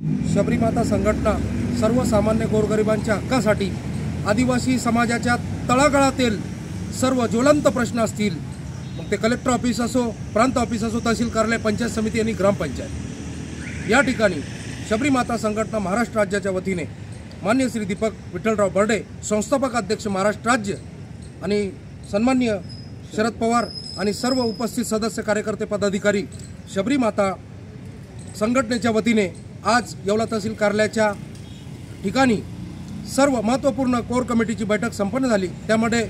शबरी माता संघटना सर्वसामान्य गोरगरिबांच्या हक्कासाठी आदिवासी समाजाच्या तळागाळातील सर्व ज्वलंत प्रश्न असतील, मग ते कलेक्टर ऑफिस असो, प्रांत ऑफिस असो, तहसील कार्यालय, पंचायत समिती आणि ग्रामपंचायत, या ठिकाणी शबरी माता संघटना महाराष्ट्र राज्याच्या वतीने मान्य श्री दीपक विठ्ठलराव बर्डे, संस्थापक अध्यक्ष महाराष्ट्र राज्य, आणि सन्माननीय शरद पवार आणि सर्व उपस्थित सदस्य, कार्यकर्ते, पदाधिकारी शबरी माता संघटनेच्या वतीने आज येवला तहसील कार्यालयाच्या ठिकाणी सर्व महत्त्वपूर्ण कोर कमिटीची बैठक संपन्न झाली। त्यामध्ये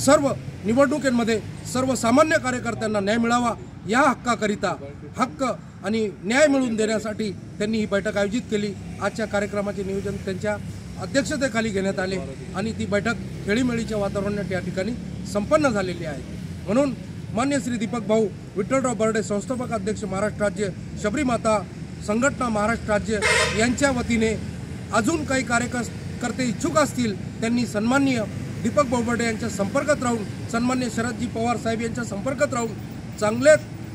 सर्व निवडणुकीमध्ये सर्वसामान्य कार्यकर्त्यांना न्याय मिळावा या हक्काकरिता हक्क आणि न्याय मिळवून देण्यासाठी त्यांनी ही बैठक आयोजित केली। आजच्या कार्यक्रमाचे नियोजन त्यांच्या अध्यक्षतेखाली घेण्यात आले आणि ती बैठक खेळीमेळीच्या वातावरणात या ठिकाणी संपन्न झालेली आहे। म्हणून मान्य श्री दीपक भाऊ विठ्ठलराव बर्डे, संस्थापक अध्यक्ष महाराष्ट्र राज्य, शबरी माता संघटना महाराष्ट्र राज्य यांच्या वतीने अजून काही कार्यकर्ते इच्छुक असतील त्यांनी सन्माननीय दीपक भाऊ बर्डे यांच्या संपर्कात राहून, सन्माननीय शरदजी पवार साहेब यांच्या संपर्कात राहून चांगले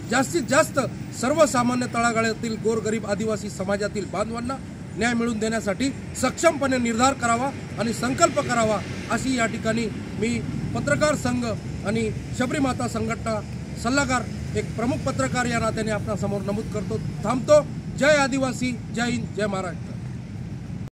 जास्तीत जास्त सर्वसामान्य तळागाळातील गोरगरीब आदिवासी समाजातील बांधवांना न्याय मिळवून देण्यासाठी सक्षमपणे निर्धार करावा आणि संकल्प करावा, अशी या ठिकाणी मी पत्रकार संघ आणि शबरी माता संघटना सल्लागार, एक प्रमुख पत्रकार या नात्याने आपणासमोर नमूद करतो। थांबतो। जय आदिवासी, जय हिंद, जय महाराष्ट्र।